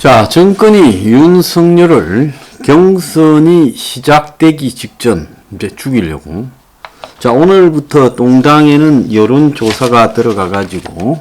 자, 정권이 윤석열을 경선이 시작되기 직전 이제 죽이려고. 자, 오늘부터 동당에는 여론조사가 들어가가지고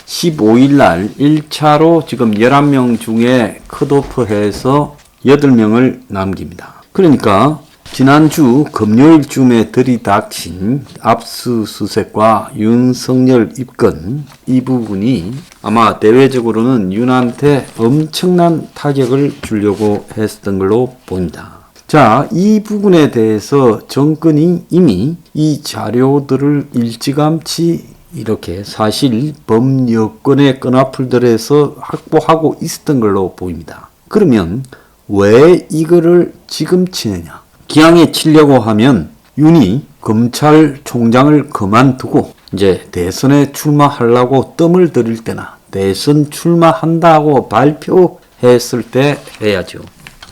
15일 날 1차로 지금 11명 중에 컷오프해서 8명을 남깁니다. 그러니까 지난주 금요일쯤에 들이닥친 압수수색과 윤석열 입건, 이 부분이 아마 대외적으로는 윤한테 엄청난 타격을 주려고 했었던 걸로 보입니다. 자, 이 부분에 대해서 정권이 이미 이 자료들을 일찌감치 이렇게 사실 범여권의 끈앞을들에서 확보하고 있었던 걸로 보입니다. 그러면 왜 이거를 지금 치느냐? 기왕에 치려고 하면 윤이 검찰총장을 그만두고 이제 대선에 출마하려고 뜸을 들일 때나 대선 출마한다고 발표했을 때 해야죠.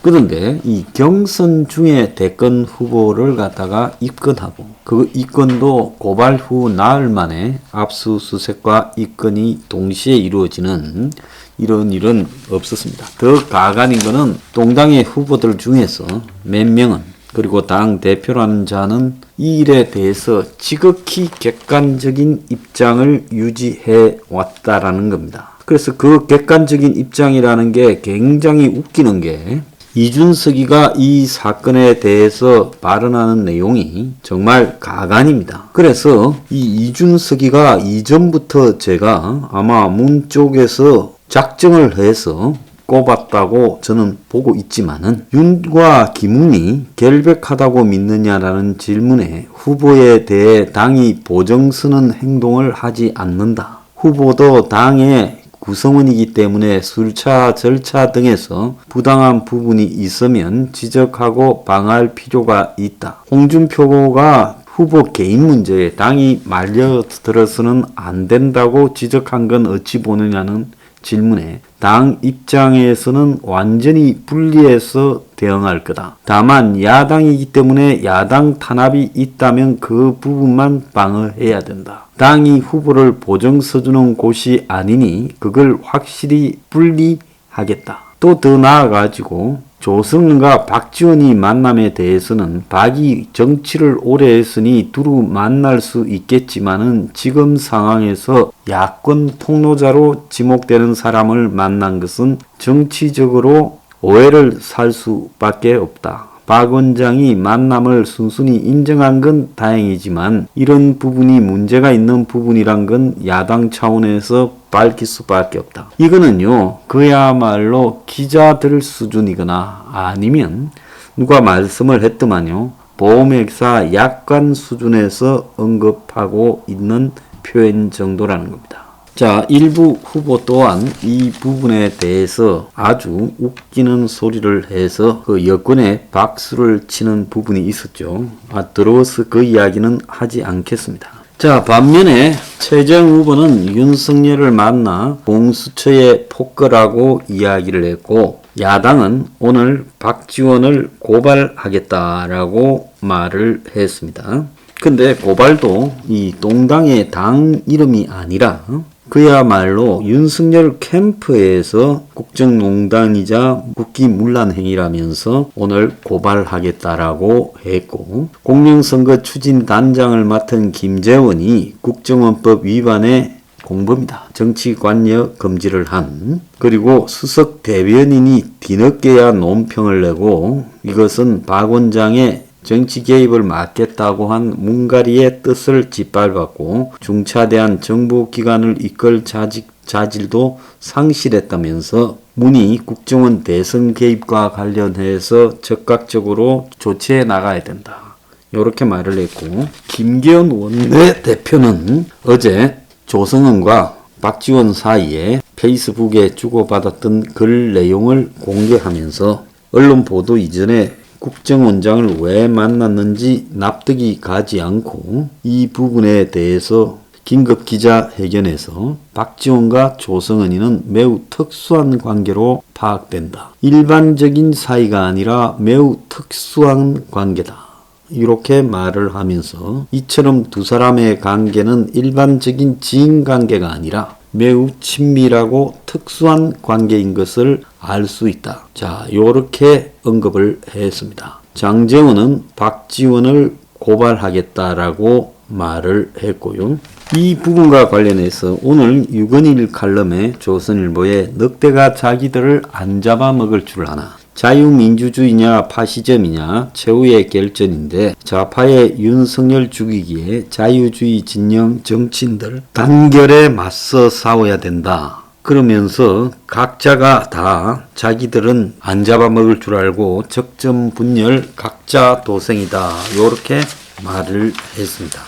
그런데 이 경선 중에 대권 후보를 갖다가 입건하고 그 입건도 고발 후 나흘 만에 압수수색과 입건이 동시에 이루어지는 이런 일은 없었습니다. 더 가관인 것은 동당의 후보들 중에서 몇 명은, 그리고 당 대표라는 자는 이 일에 대해서 지극히 객관적인 입장을 유지해 왔다라는 겁니다. 그래서 그 객관적인 입장이라는 게 굉장히 웃기는 게, 이준석이가 이 사건에 대해서 발언하는 내용이 정말 가관입니다. 그래서 이 이준석이가 이전부터 제가 아마 문 쪽에서 작정을 해서 꼽았다고 저는 보고 있지만은, 윤과 김웅이 결백하다고 믿느냐라는 질문에 후보에 대해 당이 보정서는 행동을 하지 않는다. 후보도 당의 구성원이기 때문에 술차 절차 등에서 부당한 부분이 있으면 지적하고 방어할 필요가 있다. 홍준표가 후보 개인 문제에 당이 말려들어서는 안 된다고 지적한 건 어찌 보느냐는 질문에 당 입장에서는 완전히 분리해서 대응할 거다. 다만 야당이기 때문에 야당 탄압이 있다면 그 부분만 방어해야 된다. 당이 후보를 보정서주는 곳이 아니니 그걸 확실히 분리하겠다. 또 더 나아가지고 조성은과 박지원이 만남에 대해서는 박이 정치를 오래 했으니 두루 만날 수 있겠지만은 지금 상황에서 야권 통로자로 지목되는 사람을 만난 것은 정치적으로 오해를 살 수밖에 없다. 박 원장이 만남을 순순히 인정한 건 다행이지만 이런 부분이 문제가 있는 부분이란 건 야당 차원에서 밝힐 수밖에 없다. 이거는요, 그야말로 기자들 수준이거나 아니면 누가 말씀을 했더만요, 보험회사 약관 수준에서 언급하고 있는 표현 정도라는 겁니다. 자, 일부 후보 또한 이 부분에 대해서 아주 웃기는 소리를 해서 그 여권에 박수를 치는 부분이 있었죠. 들어서 그 이야기는 하지 않겠습니다. 자, 반면에 최재형 후보는 윤석열을 만나 공수처에 폭거라고 이야기를 했고, 야당은 오늘 박지원을 고발하겠다라고 말을 했습니다. 근데 고발도 이 동당의 당 이름이 아니라 그야말로 윤석열 캠프에서 국정농단이자 국기문란행위라면서 오늘 고발하겠다라고 했고, 공명선거 추진단장을 맡은 김재원이 국정원법 위반의 공범이다. 정치관여 금지를 한, 그리고 수석 대변인이 뒤늦게야 논평을 내고 이것은 박 원장의 정치 개입을 막겠다고 한 문가리의 뜻을 짓밟았고 중차대한 정보기관을 이끌 자질도 상실했다면서 문이 국정원 대선 개입과 관련해서 적극적으로 조치해 나가야 된다. 이렇게 말을 했고, 김기현 원내대표는 어제 조성은과 박지원 사이에 페이스북에 주고받았던 글 내용을 공개하면서 언론 보도 이전에 국정원장을 왜 만났는지 납득이 가지 않고 이 부분에 대해서 긴급 기자회견에서 박지원과 조성은이는 매우 특수한 관계로 파악된다. 일반적인 사이가 아니라 매우 특수한 관계다. 이렇게 말을 하면서 이처럼 두 사람의 관계는 일반적인 지인 관계가 아니라 매우 친밀하고 특수한 관계인 것을 알 수 있다. 자, 요렇게 언급을 했습니다. 장제원은 박지원을 고발하겠다라고 말을 했고요. 이 부분과 관련해서 오늘 유건일 칼럼에 조선일보에 늑대가 자기들을 안 잡아먹을 줄 아나. 자유민주주의냐 파시즘이냐 최후의 결전인데 좌파의 윤석열 죽이기에 자유주의 진영 정치인들 단결에 맞서 싸워야 된다. 그러면서 각자가 다 자기들은 안 잡아먹을 줄 알고 적점분열 각자 도생이다. 요렇게 말을 했습니다.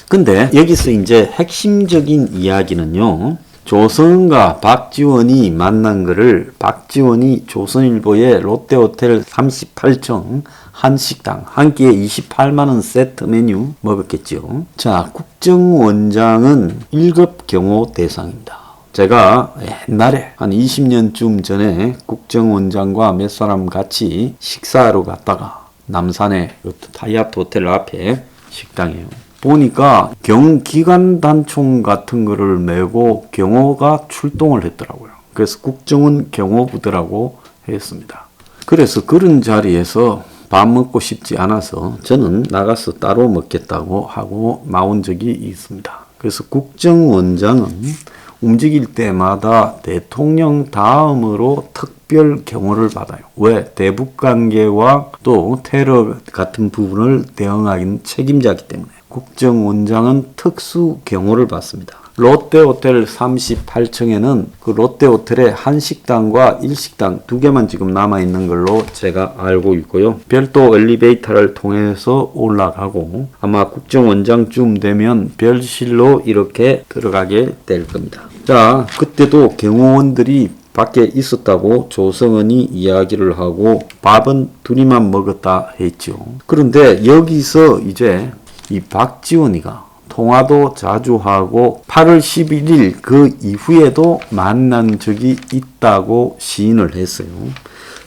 근데 여기서 이제 핵심적인 이야기는요. 조성은과 박지원이 만난 거를 박지원이 조선일보의 롯데호텔 38층 한식당 한 끼에 28만원 세트 메뉴 먹었겠죠. 자, 국정원장은 1급 경호 대상입니다. 제가 옛날에 한 20년쯤 전에 국정원장과 몇 사람 같이 식사하러 갔다가 남산의 하얏트 호텔 앞에 식당이에요. 보니까 경기관단총 같은 거를 메고 경호가 출동을 했더라고요. 그래서 국정원 경호부대라고 했습니다. 그래서 그런 자리에서 밥 먹고 싶지 않아서 저는 나가서 따로 먹겠다고 하고 나온 적이 있습니다. 그래서 국정원장은 움직일 때마다 대통령 다음으로 특별 경호를 받아요. 왜? 대북 관계와 또 테러 같은 부분을 대응하기는 책임자이기 때문에 국정원장은 특수 경호를 받습니다. 롯데호텔 38층에는 그 롯데호텔의 한식당과 일식당 두 개만 지금 남아있는 걸로 제가 알고 있고요. 별도 엘리베이터를 통해서 올라가고 아마 국정원장쯤 되면 별실로 이렇게 들어가게 될 겁니다. 자, 그때도 경호원들이 밖에 있었다고 조성은이 이야기를 하고 밥은 둘이만 먹었다 했죠. 그런데 여기서 이제 이 박지원이가 통화도 자주 하고 8월 11일 그 이후에도 만난 적이 있다고 시인을 했어요.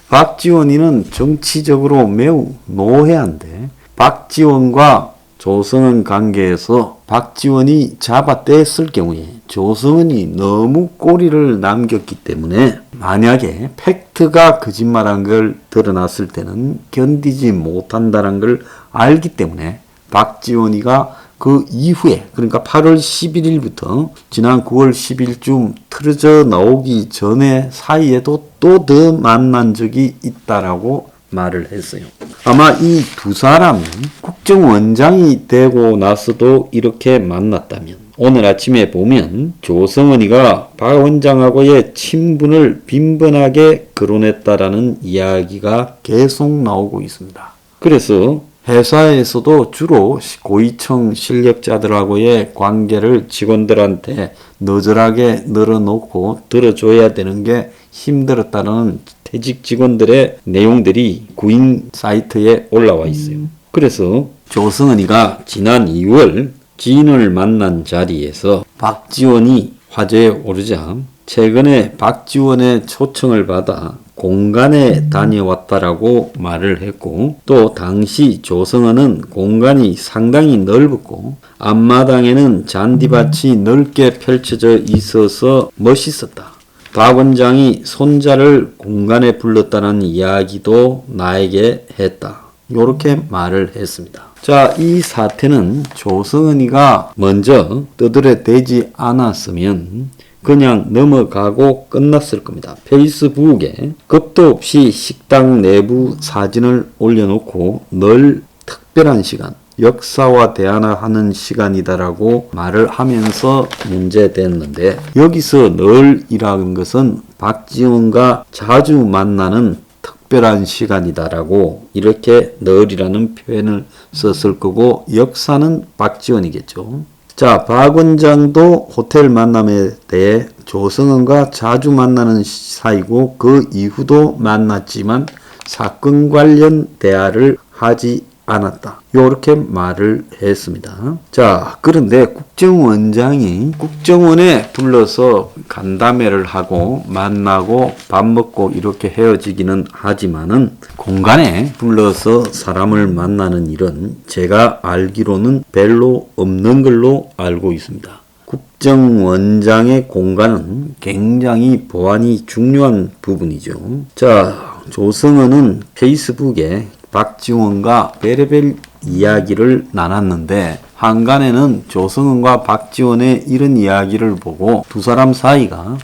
박지원이는 정치적으로 매우 노회한데 박지원과 조성은 관계에서 박지원이 잡아떼었을 경우에 조성은이 너무 꼬리를 남겼기 때문에 만약에 팩트가 거짓말한 걸 드러났을 때는 견디지 못한다는 걸 알기 때문에 박지원이가 그 이후에 그러니까 8월 11일부터 지난 9월 10일쯤 틀어져 나오기 전에 사이에도 또 더 만난 적이 있다라고 말을 했어요. 아마 이 두 사람은 국정원장이 되고 나서도 이렇게 만났다면 오늘 아침에 보면 조성은이가 박 원장하고의 친분을 빈번하게 거론했다라는 이야기가 계속 나오고 있습니다. 그래서 회사에서도 주로 고위층 실력자들하고의 관계를 직원들한테 너절하게 늘어놓고 들어줘야 되는 게 힘들었다는 퇴직 직원들의 내용들이 구인 사이트에 올라와 있어요. 그래서 조성은이가 지난 2월 지인을 만난 자리에서 박지원이 화제에 오르자 최근에 박지원의 초청을 받아 공간에 다녀왔다라고 말을 했고 또 당시 조성은은 공간이 상당히 넓었고 앞마당에는 잔디밭이 넓게 펼쳐져 있어서 멋있었다. 박 원장이 손자를 공간에 불렀다는 이야기도 나에게 했다. 이렇게 말을 했습니다. 자, 이 사태는 조성은이가 먼저 떠들어대지 않았으면 그냥 넘어가고 끝났을 겁니다. 페이스북에 겁도 없이 식당 내부 사진을 올려놓고 늘 특별한 시간, 역사와 대화하는 시간이다라고 말을 하면서 문제됐는데 여기서 늘이라는 것은 박지원과 자주 만나는 특별한 시간이다라고 이렇게 늘이라는 표현을 썼을 거고 역사는 박지원이겠죠. 자, 박 원장도 호텔 만남에 대해 조성은과 자주 만나는 사이고 그 이후도 만났지만 사건 관련 대화를 하지 않았다. 요렇게 말을 했습니다. 자, 그런데 국정원장이 국정원에 불러서 간담회를 하고 만나고 밥 먹고 이렇게 헤어지기는 하지만은 공간에 불러서 사람을 만나는 일은 제가 알기로는 별로 없는 걸로 알고 있습니다. 국정원장의 공간은 굉장히 보안이 중요한 부분이죠. 자, 조성은은 페이스북에 박지원과 별의별 이야기를 나눴는데 한간에는 조성은과 박지원의 이런 이야기를 보고 두 사람 사이가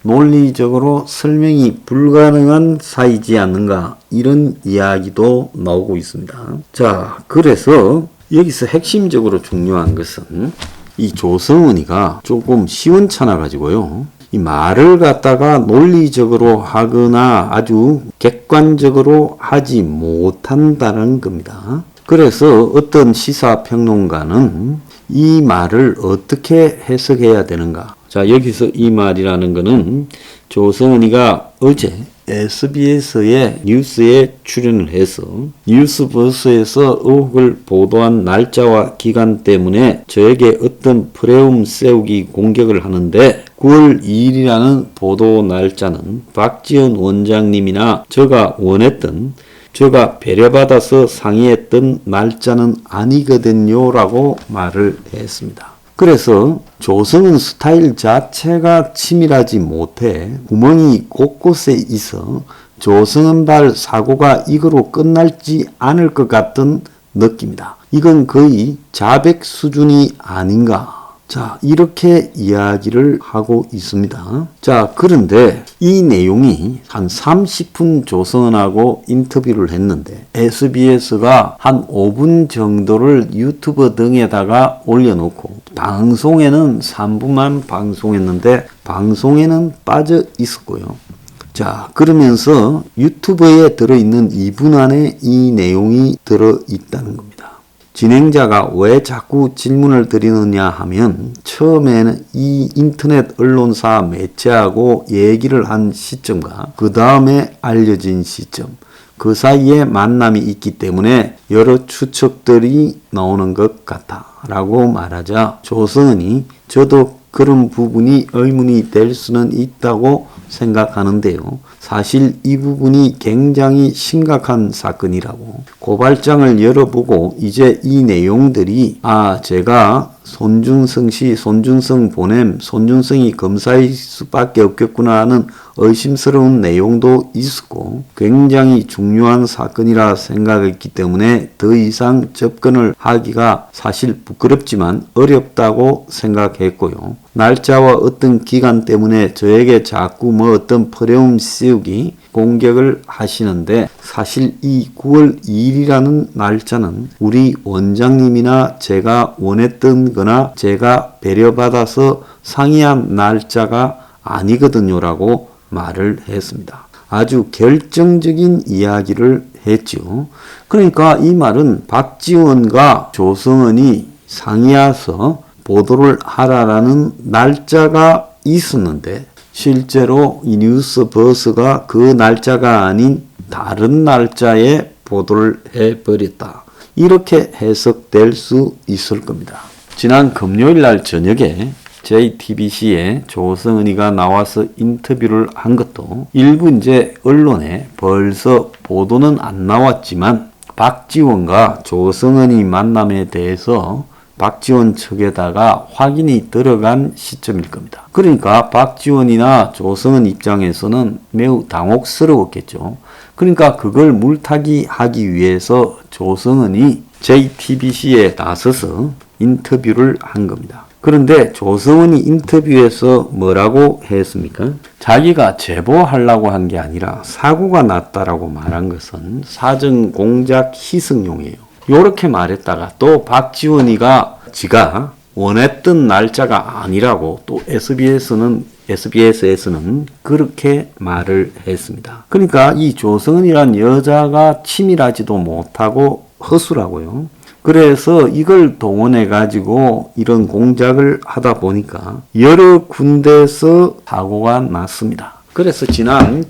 논리적으로 설명이 불가능한 사이지 않는가 이런 이야기도 나오고 있습니다. 자, 그래서 여기서 핵심적으로 중요한 것은 이 조성은이가 조금 시원찮아 가지고요. 이 말을 갖다가 논리적으로 하거나 아주 객관적으로 하지 못한다는 겁니다. 그래서 어떤 시사평론가는 이 말을 어떻게 해석해야 되는가? 자, 여기서 이 말이라는 거는 조성은이가 어제 SBS의 뉴스에 출연을 해서 뉴스버스에서 의혹을 보도한 날짜와 기간 때문에 저에게 어떤 프레임 세우기 공격을 하는데 9월 2일이라는 보도 날짜는 박지원 원장님이나 제가 원했던 제가 배려받아서 상의했던 날짜는 아니거든요 라고 말을 했습니다. 그래서 조성은 스타일 자체가 치밀하지 못해 구멍이 곳곳에 있어 조성은발 사고가 이거로 끝날지 않을 것 같은 느낌이다. 이건 거의 자백 수준이 아닌가. 자, 이렇게 이야기를 하고 있습니다. 자, 그런데 이 내용이 한 30분 조성은하고 인터뷰를 했는데 SBS가 한 5분 정도를 유튜브 등에다가 올려놓고 방송에는 3분만 방송했는데 방송에는 빠져 있었고요. 자, 그러면서 유튜브에 들어있는 2분 안에 이 내용이 들어있다는 겁니다. 진행자가 왜 자꾸 질문을 드리느냐 하면 처음에는 이 인터넷 언론사 매체하고 얘기를 한 시점과 그 다음에 알려진 시점 그 사이에 만남이 있기 때문에 여러 추측들이 나오는 것 같아 라고 말하자 조성은이 저도 그런 부분이 의문이 될 수는 있다고 생각하는데요. 사실 이 부분이 굉장히 심각한 사건이라고 고발장을 열어보고 이제 이 내용들이 제가 손준성 씨, 손준성 보냄, 손준성이 검사일 수밖에 없겠구나 하는 의심스러운 내용도 있었고 굉장히 중요한 사건이라 생각했기 때문에 더 이상 접근을 하기가 사실 부끄럽지만 어렵다고 생각했고요. 날짜와 어떤 기간 때문에 저에게 자꾸 어떤 프레임 씌우기 공격을 하시는데 사실 이 9월 2일이라는 날짜는 우리 원장님이나 제가 원했던 거나 제가 배려받아서 상의한 날짜가 아니거든요 라고 말을 했습니다. 아주 결정적인 이야기를 했죠. 그러니까 이 말은 박지원과 조성은이 상의해서 보도를 하라라는 날짜가 있었는데 실제로 이 뉴스버스가 그 날짜가 아닌 다른 날짜에 보도를 해버렸다. 이렇게 해석될 수 있을 겁니다. 지난 금요일 날 저녁에 JTBC에 조성은이가 나와서 인터뷰를 한 것도 일부 이제 언론에 벌써 보도는 안 나왔지만 박지원과 조성은이 만남에 대해서 박지원 측에다가 확인이 들어간 시점일 겁니다. 그러니까 박지원이나 조성은 입장에서는 매우 당혹스러웠겠죠. 그러니까 그걸 물타기 하기 위해서 조성은이 JTBC에 나서서 인터뷰를 한 겁니다. 그런데 조성은이 인터뷰에서 뭐라고 했습니까? 자기가 제보하려고 한 게 아니라 사고가 났다라고 말한 것은 사정 공작 희생용이에요. 요렇게 말했다가 또 박지원이가 지가 원했던 날짜가 아니라고 또 SBS에서는 그렇게 말을 했습니다. 그러니까 이 조성은이란 여자가 치밀하지도 못하고 허술하고요. 그래서 이걸 동원해 가지고 이런 공작을 하다 보니까 여러 군데에서 사고가 났습니다. 그래서 지난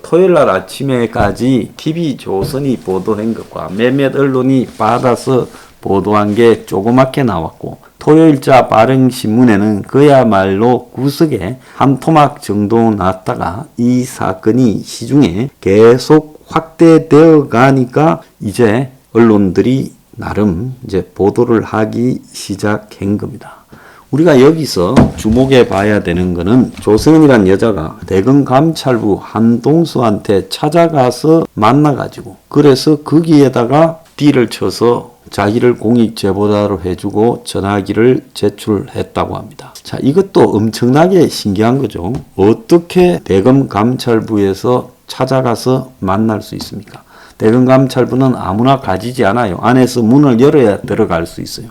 토요일 날 아침에까지 TV조선이 보도한 것과 몇몇 언론이 받아서 보도한 게 조그맣게 나왔고 토요일자 발행신문에는 그야말로 구석에 한 토막 정도 났다가 이 사건이 시중에 계속 확대되어 가니까 이제 언론들이 나름 이제 보도를 하기 시작한 겁니다. 우리가 여기서 주목해 봐야 되는 거는 조성은이란 여자가 대검 감찰부 한동수한테 찾아가서 만나가지고 그래서 거기에다가 딜을 쳐서 자기를 공익 제보자로 해주고 전화기를 제출했다고 합니다. 자, 이것도 엄청나게 신기한 거죠. 어떻게 대검 감찰부에서 찾아가서 만날 수 있습니까? 대검 감찰부는 아무나 가지지 않아요. 안에서 문을 열어야 들어갈 수 있어요.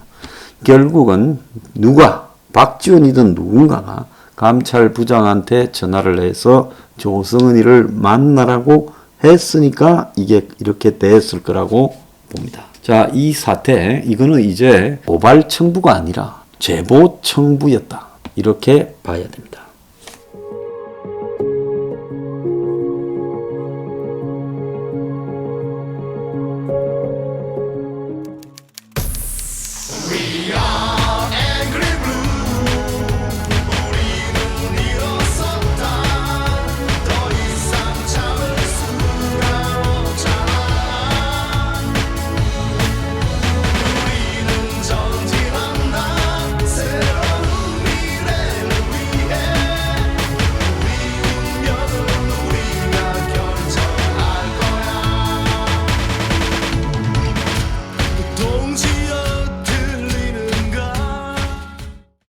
결국은 박지원이든 누군가가 감찰부장한테 전화를 해서 조성은이를 만나라고 했으니까 이게 이렇게 됐을 거라고 봅니다. 자, 이 사태, 이거는 이제 고발 청부가 아니라 제보 청부였다. 이렇게 봐야 됩니다.